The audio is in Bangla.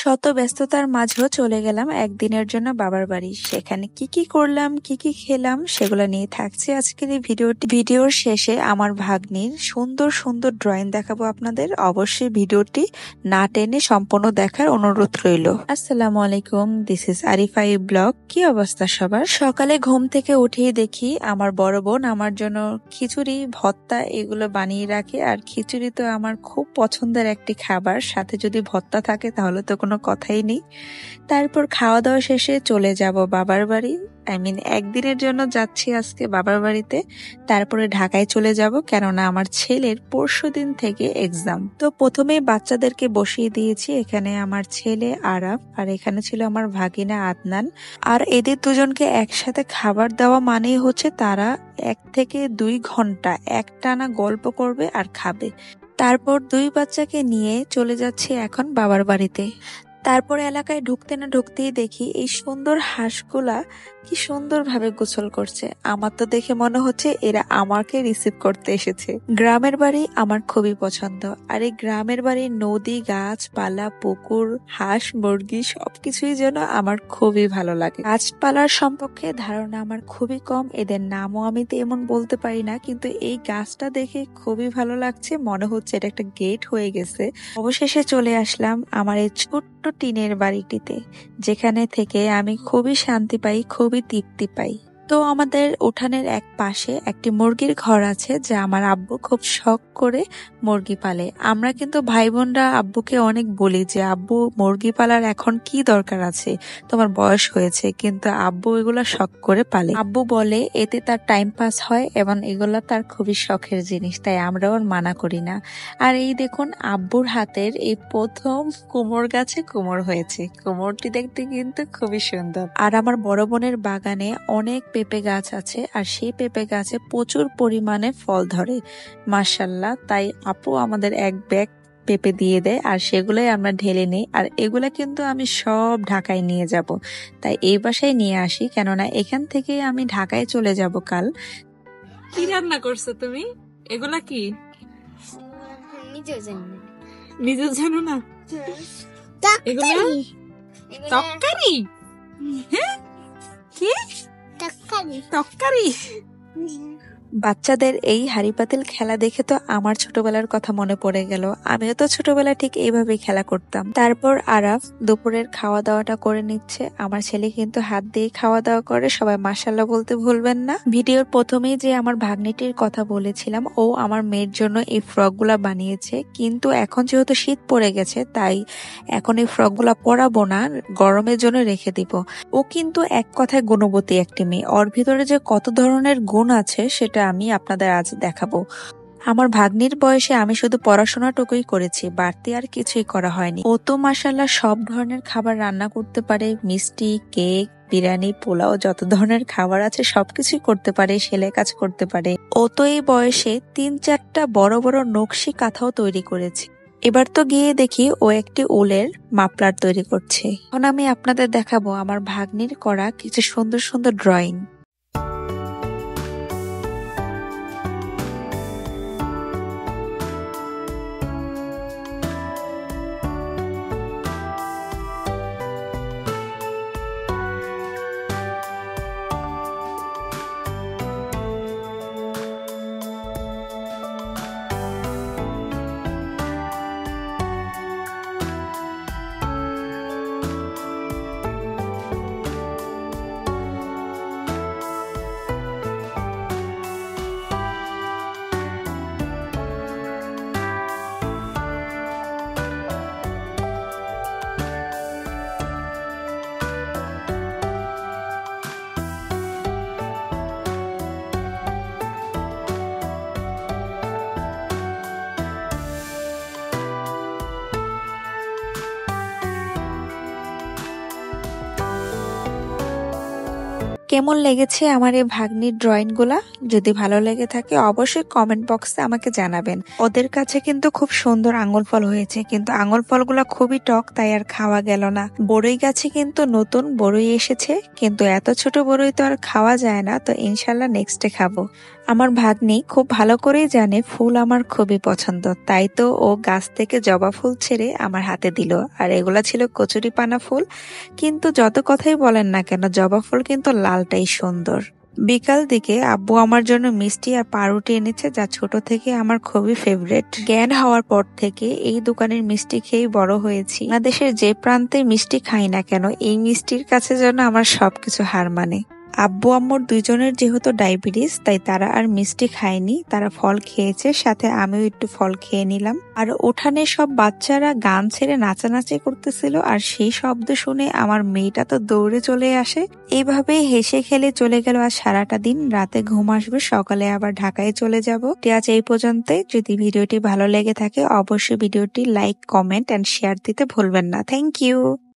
শত ব্যস্ততার মাঝেও চলে গেলাম একদিনের জন্য বাবার বাড়ি। সেখানে কি কি করলাম, কি কি খেলাম সেগুলো নিয়ে থাকছে আজকের এই ভিডিওটি। ভিডিওর শেষে আমার ভাগ্নির সুন্দর সুন্দর ড্রয়িং দেখাবো আপনাদের। অবশ্যই ভিডিওটি না টেনে সম্পূর্ণ দেখার অনুরোধ রইল। আসসালামু আলাইকুম, দিস ইজ আরিফাই ব্লগ। কি অবস্থা সবার? সকালে ঘুম থেকে উঠেই দেখি আমার বড় বোন আমার জন্য খিচুড়ি, ভর্তা এগুলো বানিয়ে রাখে। আর খিচুড়ি তো আমার খুব পছন্দের একটি খাবার, সাথে যদি ভর্তা থাকে তাহলে তো কোনো কথাই নেই। তারপর খাওয়া দাওয়া শেষে চলে যাব বাবার বাড়ি। একদিনের জন্য যাচ্ছি আজকে বাবার বাড়িতে। তারপরে ঢাকায় চলে যাব, কেননা আমার ছেলের পরশুদিন থেকে এক্সাম। তো প্রথমেই বাচ্চাদেরকে বসিয়ে দিয়েছি। এখানে আমার ছেলে আরাফ, আর এখানে ছিল আমার ভাগিনা আদনান। আর এদের দুজনকে একসাথে খাবার দেওয়া মানেই হচ্ছে তারা 1 থেকে 2 ঘন্টা একটানা গল্প করবে আর খাবে। তারপর 2 বাচ্চাকে নিয়ে চলে যাচ্ছি এখন বাবার বাড়িতে। তারপর এলাকায় ঢুকতে না ঢুকতেই দেখি এই সুন্দর হাঁসগুলা কি সুন্দরভাবে গোসল করছে। আমার তো দেখে মনে হচ্ছে এরা আমাকে রিসিভ করতে এসেছে। গ্রামের বাড়ি আমার খুবই পছন্দ। আর এই গ্রামের বাড়ির নদী, গাছপালা, পুকুর, হাঁস, মুরগি সবকিছুই যেন আমার খুবই ভালো লাগে। গাছপালার সম্পর্কে ধারণা আমার খুবই কম, এদের নামও আমি তেমন বলতে পারি না, কিন্তু এই গাছটা দেখে খুবই ভালো লাগছে। মনে হচ্ছে এটা একটা গেট হয়ে গেছে। অবশেষে চলে আসলাম আমার এই ছোট্ট টিনের বাড়িটিতে, যেখানে থেকে আমি খুবই শান্তি পাই, খুবই তৃপ্তি পাই। তো আমাদের উঠানের এক পাশে একটি মুরগির ঘর আছে, যা আমার আব্বু খুব শখ করে মুরগি পালে। আমরা কিন্তু ভাই বোনরা আব্বুকে অনেক বলি যে আব্বু মুরগি পালার এখন কি দরকার আছে, তোমার বয়স হয়েছে, কিন্তু আব্বু এগুলা শখ করে পালে। আব্বু বলে এতে তার টাইম পাস হয় এবং এগুলা তার খুবই শখের জিনিস, তাই আমরাও মানা করি না। আর এই দেখুন আব্বুর হাতের এই প্রথম কুমড় গাছে কুমড় হয়েছে। কুমড়টি দেখতে কিন্তু খুবই সুন্দর। আর আমার বড় বোনের বাগানে অনেক পেঁপে গাছ আছে, আর সেই পেঁপে গাছে প্রচুর পরিমাণে ফল ধরে মাশাআল্লাহ। তাই আপু আমাদের এক ব্যাগ পেঁপে দিয়ে দেয়, আর সেগুলোই আমরা ঢেলে নিই। আর এগুলা কিন্তু আমি সব ঢাকায় নিয়ে যাব, তাই এই বাসায় নিয়ে আসি, কেননা এখান থেকে আমি ঢাকায় চলে যাব কাল। কি রান্না করছো তুমি? এগুলা কি? নিজেও জানো না? এগুলা তরকারি? হ্যাঁ, কি তরকারি? বাচ্চাদের এই হাড়ি পাতিল খেলা দেখে তো আমার ছোটবেলার কথা মনে পড়ে গেল। আমিও তো ছোটবেলায় ঠিক এইভাবেই খেলা করতাম। তারপর আরাফ দুপুরের খাওয়া দাওয়াটা করে নিচ্ছে। আমার ছেলে কিন্তু হাত দিয়ে খাওয়া দাওয়া করে, সবাই মাশাআল্লাহ বলতে ভুলবেন না। ভিডিওর প্রথমেই যে আমার ভাগ্নিটির কথা বলেছিলাম, ও আমার মেয়ের জন্য এই ফ্রকগুলা বানিয়েছে, কিন্তু এখন যেহেতু শীত পড়ে গেছে তাই এখন এই ফ্রকগুলা পরাবো না, গরমের জন্য রেখে দিব। ও কিন্তু এক কথায় গুণবতী একটি মেয়ে, ওর ভিতরে যে কত ধরনের গুণ আছে সেটা আমি আপনাদের আজ দেখাবো। আমার ভাগ্নির বয়সে আমি শুধু পড়াশোনাটুকুই করেছি, বাড়তি আর কিছুই করা হয়নি। ও তো মাশাআল্লাহ সব ধরনের খাবার রান্না করতে পারে, মিষ্টি, কেক, বিরিয়ানি, পোলাও, যত ধরনের খাবার আছে সবকিছুই করতে পারে, সেলাই কাজ করতে পারে। ও তো এই বয়সে 3-4টা বড় বড় নকশি কাঁথাও তৈরি করেছে। এবার তো গিয়ে দেখি ও একটি উলের মাফলার তৈরি করছে। এখন আমি আপনাদের দেখাবো আমার ভাগ্নির করা কিছু সুন্দর সুন্দর ড্রয়িং। কেমন লেগেছে আমার এই ভাগ্নির ড্রয়িং গুলা? যদি ভালো লেগে থাকে অবশ্যই কমেন্ট বক্সে আমাকে জানাবেন। ওদের কাছে কিন্তু খুব সুন্দর আঙ্গুল ফল হয়েছে, কিন্তু আঙ্গুল ফলগুলা খুবই টক, তাই আর খাওয়া গেল না। বড়ই গাছে কিন্তু নতুন বড়ই এসেছে, কিন্তু এত ছোট বড়ই তো আর খাওয়া যায় না, তো ইনশাল্লাহ নেক্সটে খাবো। আমার ভাগ্নি খুব ভালো করেই জানে ফুল আমার খুবই পছন্দ, তাই তো ও গাছ থেকে জবা ফুল ছেড়ে আমার হাতে দিল। আর এগুলা ছিল কচুরিপানা ফুল, কিন্তু যত কথাই বলেন না কেন জবা ফুল কিন্তু লালটাই সুন্দর। বিকাল দিকে আব্বু আমার জন্য মিষ্টি আর পাউরুটি এনেছে, যা ছোট থেকে আমার খুবই ফেভারিট। জ্ঞান হওয়ার পর থেকে এই দোকানের মিষ্টি খেয়েই বড় হয়েছি। বাংলাদেশের যে প্রান্তে মিষ্টি খাই না কেন, এই মিষ্টির কাছে যেন আমার সবকিছু হার মানে। আব্বু আম্মুর দুইজনের যেহেতু ডায়াবেটিস, তাই তারা আর মিষ্টি খায়নি, তারা ফল খেয়েছে, সাথে আমিও একটু ফল খেয়ে নিলাম। আর উঠানে সব বাচ্চারা গান ছেড়ে নাচানাচি করতেছিল, আর সেই শব্দ শুনে আমার মেয়েটা তো দৌড়ে চলে আসে। এইভাবেই হেসে খেলে চলে গেল আর সারাটা দিন। রাতে ঘুম আসবে, সকালে আবার ঢাকায় চলে যাব। আজ এই পর্যন্তই। যদি ভিডিওটি ভালো লেগে থাকে অবশ্যই ভিডিওটি লাইক, কমেন্ট এন্ড শেয়ার দিতে ভুলবেন না। Thank you.